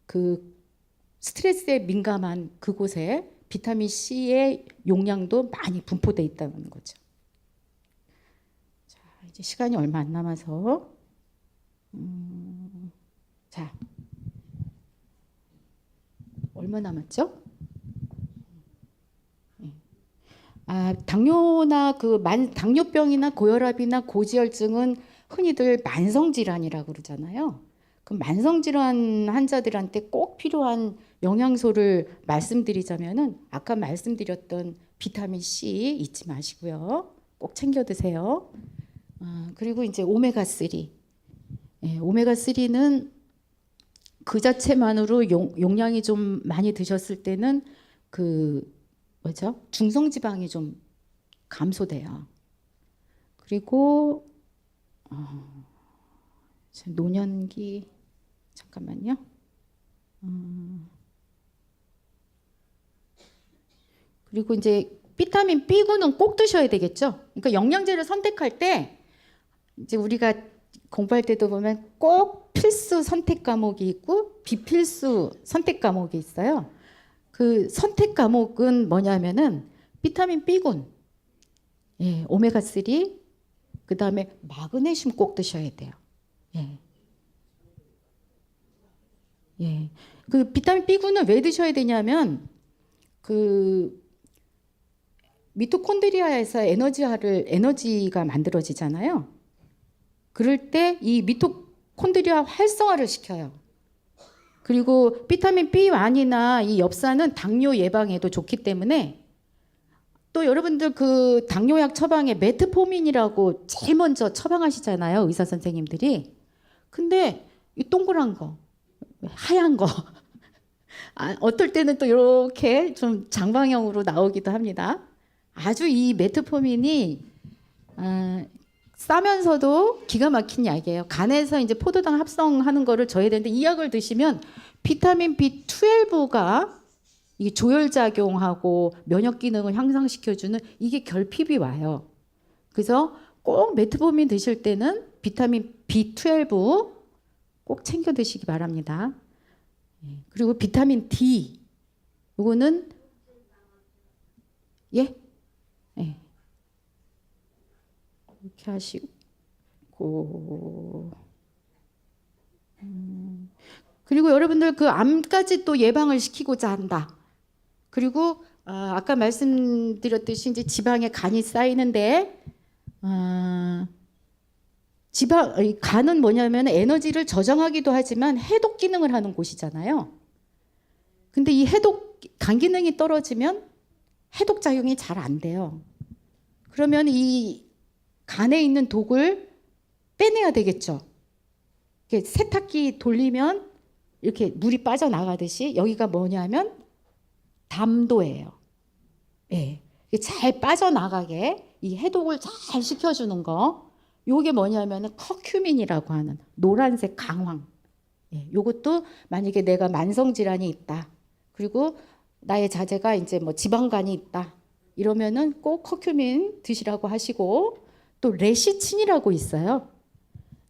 그 스트레스에 민감한 그곳에 비타민 C의 용량도 많이 분포되어 있다는 거죠. 자, 이제 시간이 얼마 안 남아서 자, 얼마 남았죠? 당뇨나 당뇨병이나 고혈압이나 고지혈증은 흔히들 만성질환이라고 그러잖아요. 그럼 만성질환 환자들한테 꼭 필요한 영양소를 말씀드리자면은 아까 말씀드렸던 비타민 C 잊지 마시고요. 꼭 챙겨 드세요. 그리고 이제 오메가3. 예, 오메가3는 그 자체만으로 용량이 좀 많이 드셨을 때는 중성지방이 좀 감소돼요. 그리고 노년기 잠깐만요. 그리고 이제 비타민 B9는 꼭 드셔야 되겠죠. 그러니까 영양제를 선택할 때 이제 우리가 공부할 때도 보면 꼭 필수 선택 과목이 있고 비필수 선택 과목이 있어요. 그 선택 과목은 뭐냐면은 비타민 B군, 예, 오메가3, 그 다음에 마그네슘 꼭 드셔야 돼요. 예. 예. 그 비타민 B군은 왜 드셔야 되냐면 그 미토콘드리아에서 에너지가 만들어지잖아요. 그럴 때 이 미토콘드리아 활성화를 시켜요. 그리고 비타민 B1이나 이 엽산은 당뇨 예방에도 좋기 때문에 또 여러분들 그 당뇨약 처방에 메트포민이라고 제일 먼저 처방하시잖아요. 의사 선생님들이. 근데 이 동그란 거, 하얀 거 어떨 때는 또 이렇게 좀 장방형으로 나오기도 합니다. 아주 이 메트포민이 싸면서도 기가 막힌 약이에요. 간에서 이제 포도당 합성하는 거를 줘야 되는데 이 약을 드시면 비타민 B12가 이게 조혈작용하고 면역 기능을 향상시켜주는 이게 결핍이 와요. 그래서 꼭 메트포민 드실 때는 비타민 B12 꼭 챙겨 드시기 바랍니다. 그리고 비타민 D 이거는 예? 예. 이렇게 하시고 그리고 여러분들 그 암까지 또 예방을 시키고자 한다. 그리고 아까 말씀드렸듯이 이제 지방에 간이 쌓이는데 간은 뭐냐면 에너지를 저장하기도 하지만 해독 기능을 하는 곳이잖아요. 근데 이 간 기능이 떨어지면 해독 작용이 잘 안 돼요. 그러면 이 간에 있는 독을 빼내야 되겠죠. 이렇게 세탁기 돌리면 이렇게 물이 빠져나가듯이 여기가 뭐냐면 담도예요. 예. 잘 빠져나가게 이 해독을 잘 시켜주는 거. 요게 뭐냐면은 커큐민이라고 하는 노란색 강황. 예. 요것도 만약에 내가 만성 질환이 있다. 그리고 나의 자제가 이제 뭐 지방간이 있다. 이러면은 꼭 커큐민 드시라고 하시고 또 레시친이라고 있어요.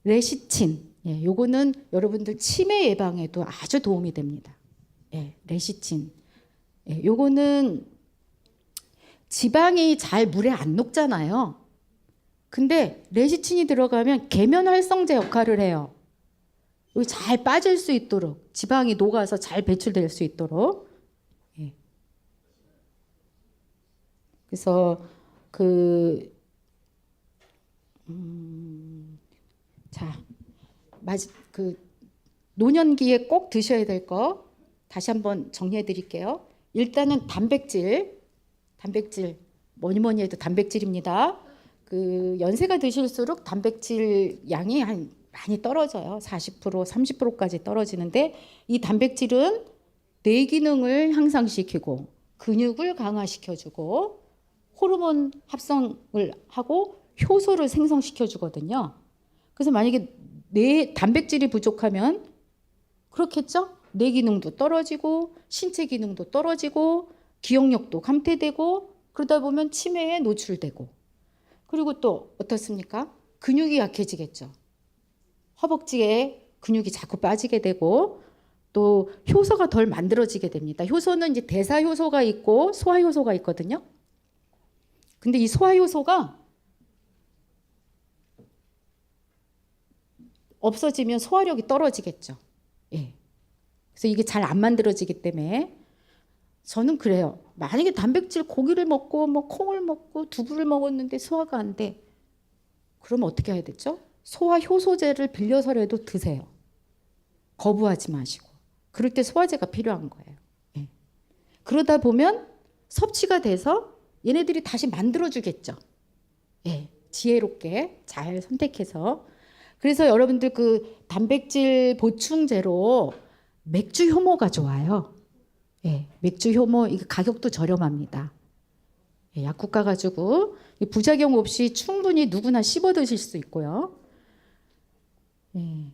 레시친. 예, 요거는 여러분들 치매 예방에도 아주 도움이 됩니다. 예, 레시틴. 예, 요거는 지방이 잘 물에 안 녹잖아요. 근데 레시틴이 들어가면 계면 활성제 역할을 해요. 여기 잘 빠질 수 있도록, 지방이 녹아서 잘 배출될 수 있도록. 예. 그래서 자, 노년기에 꼭 드셔야 될 거 다시 한번 정리해 드릴게요. 일단은 단백질 뭐니 해도 단백질입니다. 연세가 드실수록 단백질 양이 많이 떨어져요. 40%, 30%까지 떨어지는데 이 단백질은 뇌 기능을 향상시키고 근육을 강화시켜주고 호르몬 합성을 하고 효소를 생성시켜주거든요. 그래서 만약에 뇌 단백질이 부족하면 그렇겠죠? 뇌 기능도 떨어지고 신체 기능도 떨어지고 기억력도 감퇴되고 그러다 보면 치매에 노출되고 그리고 또 어떻습니까? 근육이 약해지겠죠. 허벅지에 근육이 자꾸 빠지게 되고 또 효소가 덜 만들어지게 됩니다. 효소는 이제 대사 효소가 있고 소화 효소가 있거든요. 근데 이 소화 효소가 없어지면 소화력이 떨어지겠죠. 예. 그래서 이게 잘 안 만들어지기 때문에 저는 그래요. 만약에 단백질 고기를 먹고 뭐 콩을 먹고 두부를 먹었는데 소화가 안 돼. 그럼 어떻게 해야 되죠? 소화 효소제를 빌려서라도 드세요. 거부하지 마시고. 그럴 때 소화제가 필요한 거예요. 예. 그러다 보면 섭취가 돼서 얘네들이 다시 만들어주겠죠. 예. 지혜롭게 잘 선택해서. 그래서 여러분들 단백질 보충제로 맥주 효모가 좋아요. 예, 맥주 효모 이거 가격도 저렴합니다. 예, 약국 가가지고 부작용 없이 충분히 누구나 씹어 드실 수 있고요. 예.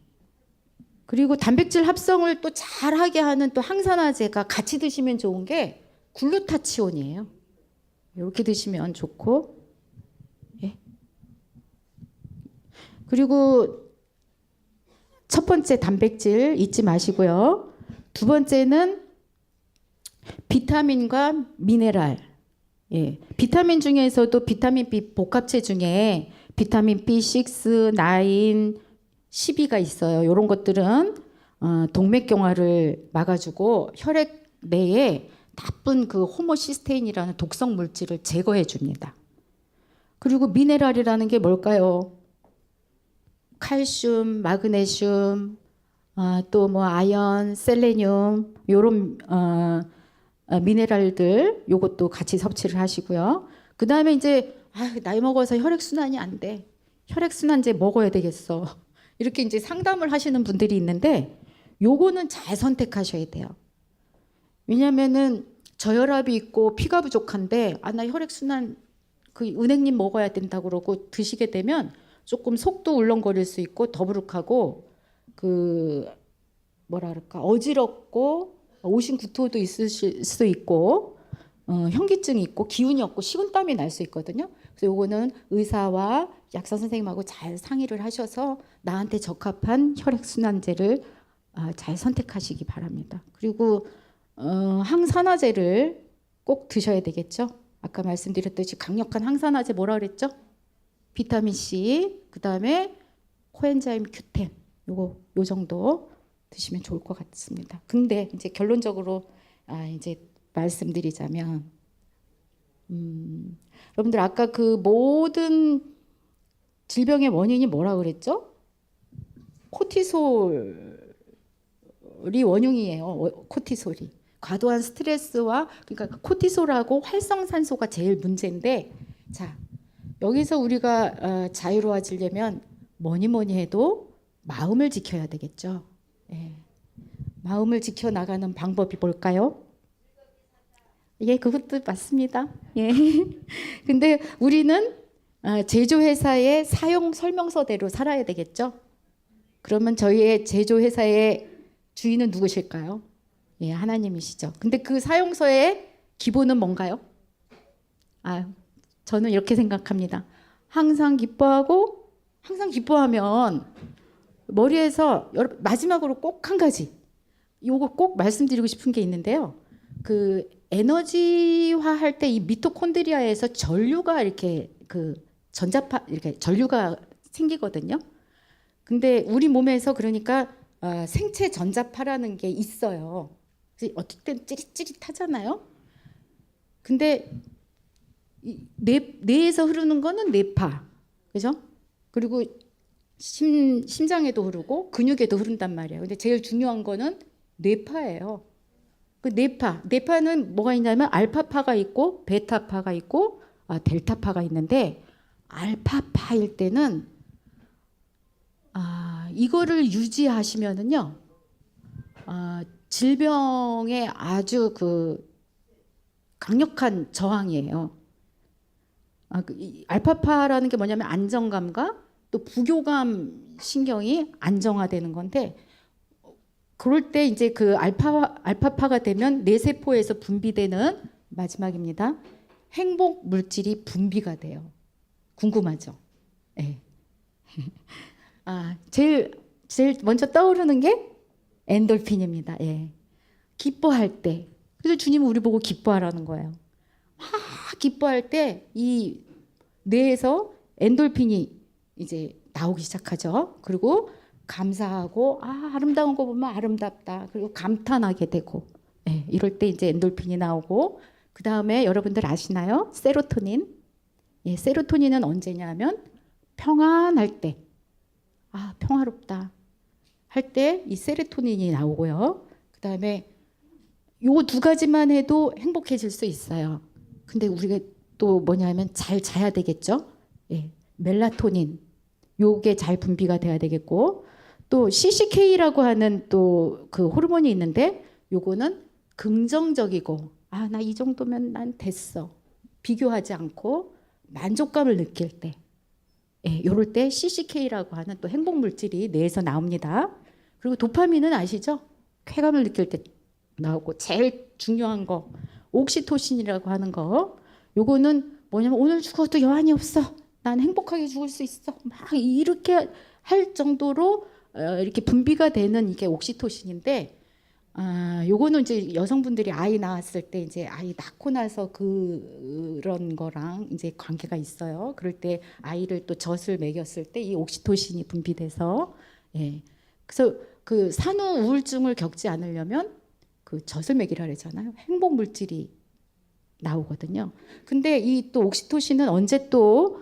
그리고 단백질 합성을 또 잘하게 하는 또 항산화제가 같이 드시면 좋은 게 글루타치온이에요. 이렇게 드시면 좋고. 예. 그리고 첫 번째 단백질 잊지 마시고요. 두 번째는 비타민과 미네랄. 예. 비타민 중에서도 비타민 B 복합체 중에 비타민 B6, 9, 12가 있어요. 이런 것들은 동맥경화를 막아주고 혈액 내에 나쁜 호모시스테인이라는 독성 물질을 제거해 줍니다. 그리고 미네랄이라는 게 뭘까요? 칼슘, 마그네슘, 또 뭐 아연, 셀레늄 요런 미네랄들 요것도 같이 섭취를 하시고요. 그 다음에 이제 나이 먹어서 혈액순환이 안 돼. 혈액순환제 먹어야 되겠어. 이렇게 이제 상담을 하시는 분들이 있는데 요거는 잘 선택하셔야 돼요. 왜냐면은 저혈압이 있고 피가 부족한데 나 혈액순환 은행잎 먹어야 된다고 그러고 드시게 되면 조금 속도 울렁거릴 수 있고 더부룩하고 뭐라 그럴까 어지럽고 오심구토도 있으실 수 있고 현기증이 있고 기운이 없고 식은땀이 날 수 있거든요. 그래서 요거는 의사와 약사 선생님하고 잘 상의를 하셔서 나한테 적합한 혈액순환제를 잘 선택하시기 바랍니다. 그리고 항산화제를 꼭 드셔야 되겠죠. 아까 말씀드렸듯이 강력한 항산화제 뭐라 그랬죠? 비타민 C, 그 다음에 코엔자임 Q10 요 정도 드시면 좋을 것 같습니다. 근데 이제 결론적으로 이제 말씀드리자면 여러분들 아까 모든 질병의 원인이 뭐라 그랬죠? 코티솔이 원흉이에요. 코티솔이 과도한 스트레스와 그러니까 코티솔하고 활성산소가 제일 문제인데 자 여기서 우리가 자유로워지려면 뭐니 해도 마음을 지켜야 되겠죠. 예. 마음을 지켜나가는 방법이 뭘까요? 예, 그것도 맞습니다. 예. 근데 우리는 제조회사의 사용 설명서대로 살아야 되겠죠. 그러면 저희의 제조회사의 주인은 누구실까요? 예, 하나님이시죠. 근데 그 사용서의 기본은 뭔가요? 저는 이렇게 생각합니다. 항상 기뻐하면 머리에서 마지막으로 꼭 한 가지 요거 꼭 말씀드리고 싶은 게 있는데요. 그 에너지화 할 때 이 미토콘드리아에서 전류가 이렇게 그 전자파 이렇게 전류가 생기거든요. 근데 우리 몸에서 그러니까 생체 전자파라는 게 있어요. 그래서 어떨 땐 찌릿찌릿하잖아요. 근데 뇌에서 흐르는 거는 뇌파, 그죠? 그리고 심장에도 흐르고 근육에도 흐른단 말이에요. 근데 제일 중요한 거는 뇌파예요. 그 뇌파는 뭐가 있냐면 알파파가 있고 베타파가 있고 델타파가 있는데 알파파일 때는 이거를 유지하시면은요 질병에 아주 그 강력한 저항이에요. 이 알파파라는 게 뭐냐면 안정감과 또 부교감 신경이 안정화되는 건데 그럴 때 이제 그 알파파가 되면 뇌세포에서 분비되는 마지막입니다. 행복 물질이 분비가 돼요. 궁금하죠? 네. 제일 먼저 떠오르는 게 엔돌핀입니다. 예. 기뻐할 때. 그래서 주님은 우리 보고 기뻐하라는 거예요. 막 기뻐할 때 이 뇌에서 엔돌핀이 이제 나오기 시작하죠. 그리고 감사하고 아름다운 거 보면 아름답다. 그리고 감탄하게 되고 이럴 때 이제 엔돌핀이 나오고 그 다음에 여러분들 아시나요? 세로토닌. 세로토닌은 언제냐면 평안할 때 평화롭다 할 때 이 세로토닌이 나오고요. 그 다음에 요 두 가지만 해도 행복해질 수 있어요. 근데 우리가 또 뭐냐면 잘 자야 되겠죠. 멜라토닌 요게 잘 분비가 돼야 되겠고 또 CCK라고 하는 또 그 호르몬이 있는데 요거는 긍정적이고 나 이 정도면 난 됐어 비교하지 않고 만족감을 느낄 때 요럴 때 CCK라고 하는 또 행복 물질이 뇌에서 나옵니다. 그리고 도파민은 아시죠? 쾌감을 느낄 때 나오고 제일 중요한 거 옥시토신이라고 하는 거 요거는 뭐냐면 오늘 죽어도 여한이 없어 난 행복하게 죽을 수 있어 막 이렇게 할 정도로 이렇게 분비가 되는 이게 옥시토신인데 요거는 이제 여성분들이 아이 낳았을 때 이제 아이 낳고 나서 그런 거랑 이제 관계가 있어요. 그럴 때 아이를 또 젖을 먹였을 때 이 옥시토신이 분비돼서 그래서 그 산후 우울증을 겪지 않으려면 그 젖을 먹이라 그러잖아요. 행복 물질이 나오거든요. 근데 이 또 옥시토신은 언제 또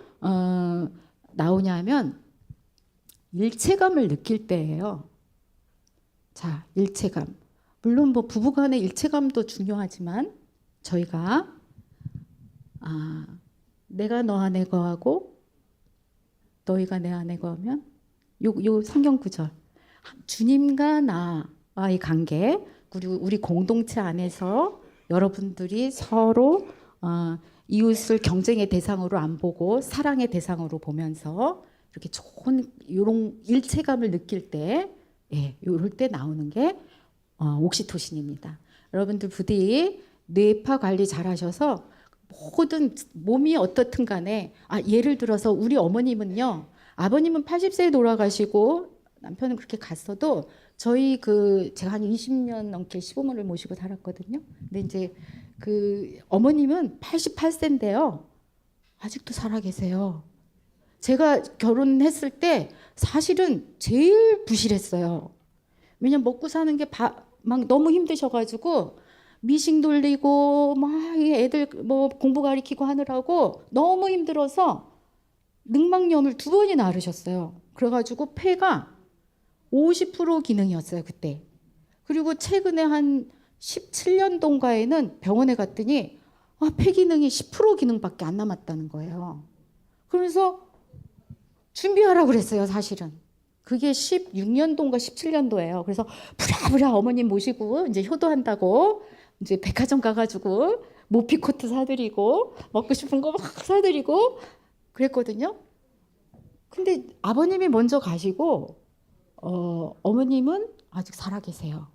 나오냐면 일체감을 느낄 때예요. 자, 일체감. 물론 뭐 부부간의 일체감도 중요하지만 저희가 내가 너 안에 거하고 너희가 내 안에 거하면 요 성경 구절 주님과 나와의 관계 그리고 우리 공동체 안에서 여러분들이 서로 이웃을 경쟁의 대상으로 안 보고 사랑의 대상으로 보면서 이렇게 좋은 이런 일체감을 느낄 때 이럴 때 나오는 게 옥시토신입니다. 여러분들 부디 뇌파 관리 잘 하셔서 모든 몸이 어떻든 간에 예를 들어서 우리 어머님은요. 아버님은 80세에 돌아가시고 남편은 그렇게 갔어도 저희 제가 한 20년 넘게 시부모를 모시고 살았거든요. 근데 이제 그 어머님은 88세인데요. 아직도 살아 계세요. 제가 결혼했을 때 사실은 제일 부실했어요. 왜냐면 먹고 사는 게 막 너무 힘드셔가지고 미싱 돌리고 막 애들 뭐 공부 가리키고 하느라고 너무 힘들어서 늑막염을 2번이나 앓으셨어요. 그래가지고 폐가 50% 기능이었어요 그때. 그리고 최근에 한 17년도인가에는 병원에 갔더니 폐 기능이 10% 기능밖에 안 남았다는 거예요. 그래서 준비하라고 그랬어요 사실은. 그게 16년도인가 17년도예요. 그래서 부랴부랴 어머님 모시고 이제 효도한다고 이제 백화점 가가지고 모피코트 사드리고 먹고 싶은 거 막 사드리고 그랬거든요. 근데 아버님이 먼저 가시고 어머님은 아직 살아계세요.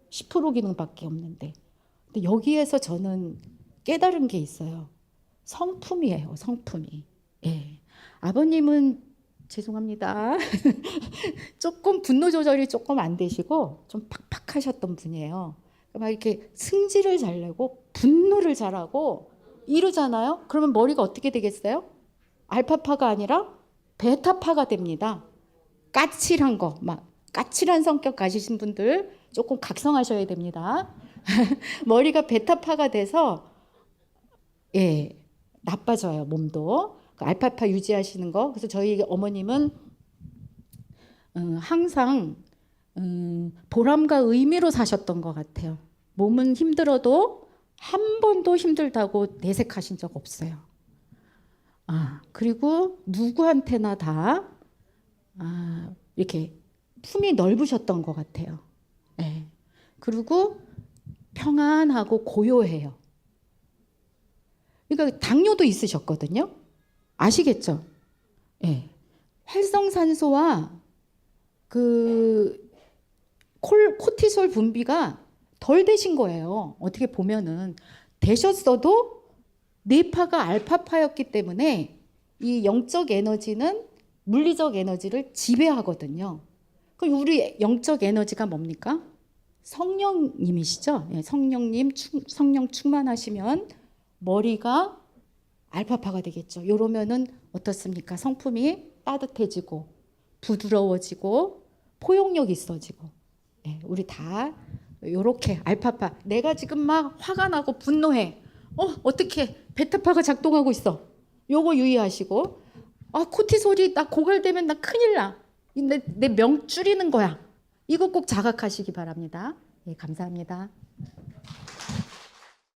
10% 기능밖에 없는데. 근데 여기에서 저는 깨달은 게 있어요. 성품이에요. 성품이. 아버님은 죄송합니다. 조금 분노 조절이 조금 안 되시고 좀 팍팍하셨던 분이에요. 막 이렇게 승질을 잘 내고 분노를 잘하고 이러잖아요. 그러면 머리가 어떻게 되겠어요? 알파파가 아니라 베타파가 됩니다. 까칠한 거, 막 까칠한 성격 가지신 분들 조금 각성하셔야 됩니다. 머리가 베타파가 돼서 예, 나빠져요, 몸도. 그 알파파 유지하시는 거. 그래서 저희 어머님은 항상 보람과 의미로 사셨던 것 같아요. 몸은 힘들어도 한 번도 힘들다고 내색하신 적 없어요. 그리고 누구한테나 다 이렇게 품이 넓으셨던 것 같아요. 네. 그리고 평안하고 고요해요. 그러니까 당뇨도 있으셨거든요. 아시겠죠? 네. 활성산소와 그 코티솔 분비가 덜 되신 거예요. 어떻게 보면은 되셨어도 뇌파가 알파파였기 때문에 이 영적 에너지는 물리적 에너지를 지배하거든요. 그럼 우리 영적 에너지가 뭡니까? 성령님이시죠? 예, 성령 충만하시면 머리가 알파파가 되겠죠. 이러면은 어떻습니까? 성품이 따뜻해지고 부드러워지고 포용력 있어지고. 예, 우리 다 요렇게 알파파. 내가 지금 막 화가 나고 분노해. 어떻게 베타파가 작동하고 있어. 요거 유의하시고. 코티솔이 나 고갈되면 나 큰일 나. 내 명 줄이는 거야. 이거 꼭 자각하시기 바랍니다. 예, 감사합니다.